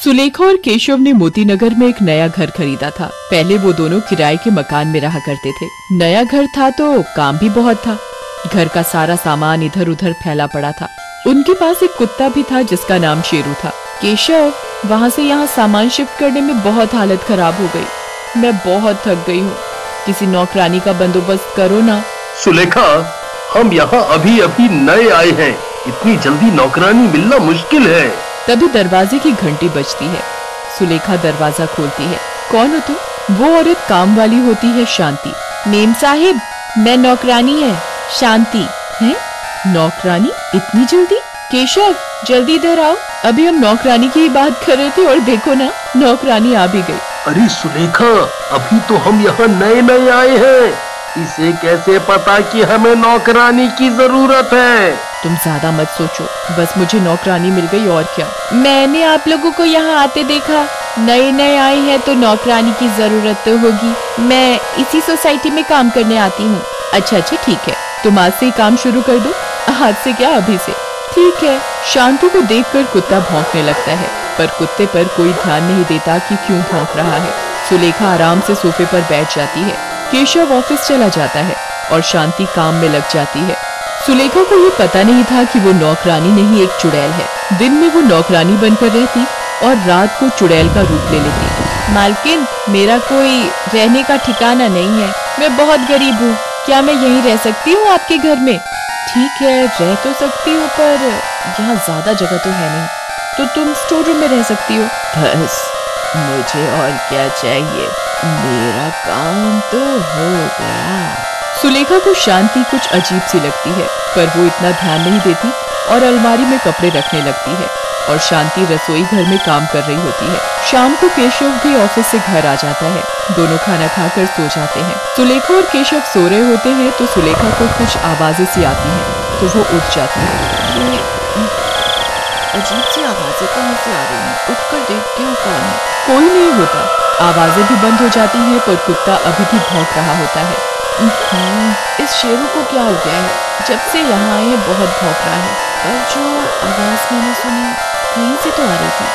सुलेखा और केशव ने मोतीनगर में एक नया घर खरीदा था। पहले वो दोनों किराए के मकान में रहा करते थे। नया घर था तो काम भी बहुत था। घर का सारा सामान इधर उधर फैला पड़ा था। उनके पास एक कुत्ता भी था जिसका नाम शेरू था। केशव, वहाँ से यहाँ सामान शिफ्ट करने में बहुत हालत खराब हो गई। मैं बहुत थक गई हूँ। किसी नौकरानी का बंदोबस्त करो ना। सुलेखा, हम यहाँ अभी अभी नए आए हैं, इतनी जल्दी नौकरानी मिलना मुश्किल है। तभी दरवाजे की घंटी बजती है। सुलेखा दरवाजा खोलती है। कौन हो तुम? वो औरत काम वाली होती है, शांति। मेम साहिब, मैं नौकरानी है, शांति। है नौकरानी? इतनी जल्दी? केशव, जल्दी इधर आओ। अभी हम नौकरानी की ही बात कर रहे थे और देखो ना, नौकरानी आ भी गई। अरे सुलेखा, अभी तो हम यहाँ नए नए आए हैं, इसे कैसे पता कि हमें नौकरानी की जरूरत है? तुम ज्यादा मत सोचो, बस मुझे नौकरानी मिल गई और क्या। मैंने आप लोगों को यहाँ आते देखा। नए नए आए हैं तो नौकरानी की जरूरत तो होगी। मैं इसी सोसाइटी में काम करने आती हूँ। अच्छा ठीक है, तुम आज से ही काम शुरू कर दो। आज से क्या, अभी से। ठीक है। शांति को देखकर कुत्ता भौंकने लगता है, पर कुत्ते पर कोई ध्यान नहीं देता कि क्यों भौंक रहा है। सुलेखा आराम से सोफे पर बैठ जाती है। केशव ऑफिस चला जाता है और शांति काम में लग जाती है। सुलेखा को ये पता नहीं था कि वो नौकरानी नहीं, एक चुड़ैल है। दिन में वो नौकरानी बनकर रहती और रात को चुड़ैल का रूप ले लेती। मालकिन, मेरा कोई रहने का ठिकाना नहीं है। मैं बहुत गरीब हूँ। क्या मैं यहीं रह सकती हूँ आपके घर में? ठीक है, रह तो सकती हूँ, पर यहाँ ज्यादा जगह तो है नहीं। तो तुम स्टोर रूम में रह सकती हो। बस, मुझे और क्या चाहिए? मेरा काम तो हो गया। सुलेखा को शांति कुछ अजीब सी लगती है, पर वो इतना ध्यान नहीं देती और अलमारी में कपड़े रखने लगती है और शांति रसोई घर में काम कर रही होती है। शाम को केशव भी ऑफिस से घर आ जाता है। दोनों खाना खाकर सो जाते हैं। सुलेखा और केशव सो रहे होते हैं तो सुलेखा को कुछ आवाजें सी आती हैं, तो वो उठ जाती है। ये अजीब सी आवाजें कहाँ से आ रही हैं? उठकर देखती हूँ कौन है। कोई नहीं होता। आवाजें भी बंद हो जाती हैं, पर कुत्ता अभी भी भौंक रहा होता है। इस शेरू को क्या हो गया है? जब से यहाँ आए हैं बहुत भौंक रहा है। पर जो आवाज मैंने सुनी कहीं से तो आ रही थी।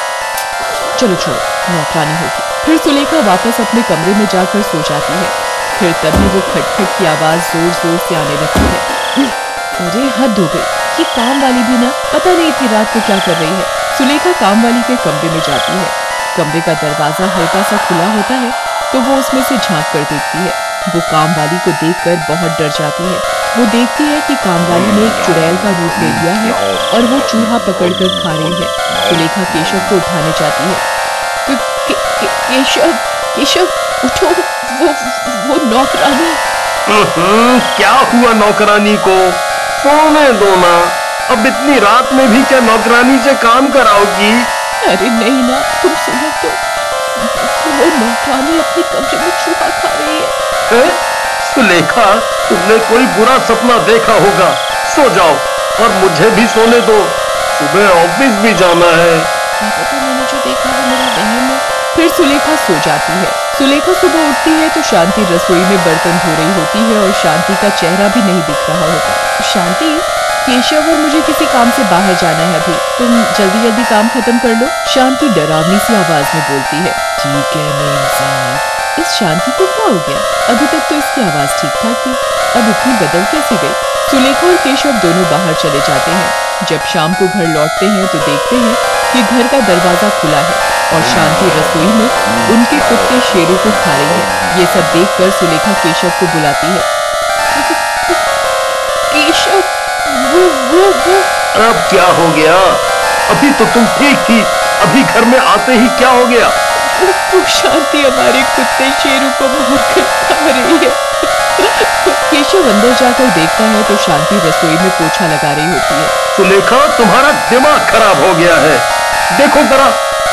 चलो छोड़ो, नौकरानी होगी। फिर सुलेखा वापस अपने कमरे में जाकर सो जाती है। फिर तभी वो खटखट की आवाज जोर जोर से आने लगती है। अरे हद हो गई, ये काम वाली भी ना पता नहीं थी रात को क्या कर रही है। सुलेखा काम वाली के कमरे में जाती है। कमरे का दरवाजा हल्का सा खुला होता है तो वो उसमें से झांक कर देखती है। वो काम वाली को देखकर बहुत डर जाती है। वो देखती है कि काम वाली ने एक चुड़ैल का रूप ले लिया है और वो चूहा पकड़कर खा रही है। सुलेखा केशव को उठाने जाती है। केशव, केशव उठो, वो नौकरानी। क्या हुआ नौकरानी को? सोने दो ना, अब इतनी रात में भी क्या नौकरानी से काम कराओगी? अरे नहीं ना, तुम सुनो तो, वो नौकरानी अपने कमरे में चूहा खा रही है। सुलेखा, तुमने कोई बुरा सपना देखा होगा। सो जाओ और मुझे भी सोने दो, सुबह ऑफिस भी जाना है। क्या पता मैंने जो देखा वो मेरा वहम है। फिर सुलेखा सो जाती है। सुलेखा सुबह उठती है तो शांति रसोई में बर्तन धो रही होती है और शांति का चेहरा भी नहीं दिख रहा होता। शांति, केशव और मुझे किसी काम से बाहर जाना है अभी, तुम जल्दी जल्दी काम खत्म कर लो। शांति डरावनी सी आवाज में बोलती है। ठीक है मेम साहब। इस शांति को क्या हो गया? अभी तक तो इसकी आवाज ठीक ठाक थी, अब इतनी बदल कैसे गई? सुलेखा और केशव दोनों बाहर चले जाते हैं। जब शाम को घर लौटते हैं तो देखते हैं कि घर का दरवाजा खुला है और शांति रसोई में उनके कुत्ते शेरू को खा रही है। ये सब देखकर सुलेखा केशव को बुलाती है। केशव, वो अब क्या हो गया? अभी तो तुम ठीक थी, अभी घर में आते ही क्या हो गया? वो शांति हमारे कुत्ते शेरू को मारकर खा रही है। केशव अंदर जाकर देखता है तो शांति रसोई में पोछा लगा रही होती है। सुलेखा, तुम्हारा दिमाग खराब हो गया है। देखो जरा,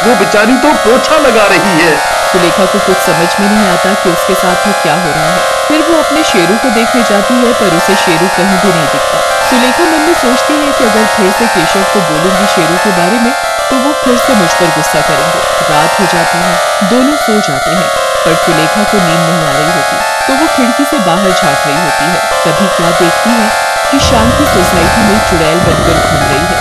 वो बेचारी तो पोछा लगा रही है। सुलेखा को कुछ समझ में नहीं आता कि उसके साथ में क्या हो रहा है। फिर वो अपने शेरू को देखने जाती है पर उसे शेरू कहीं भी नहीं दिखता। सुलेखा मन में सोचती है कि अगर फिर से केशव को बोलूंगी शेरू के बारे में तो वो फिर से मुझ पर गुस्सा करेंगे। रात हो जाती है, दोनों सो जाते हैं, पर सुलेखा को नींद नहीं आ रही होती तो वो खिड़की से बाहर झांक रही होती है। तभी क्या देखती है कि शांति सोसाइटी में चुड़ैल बनकर घूम रही है।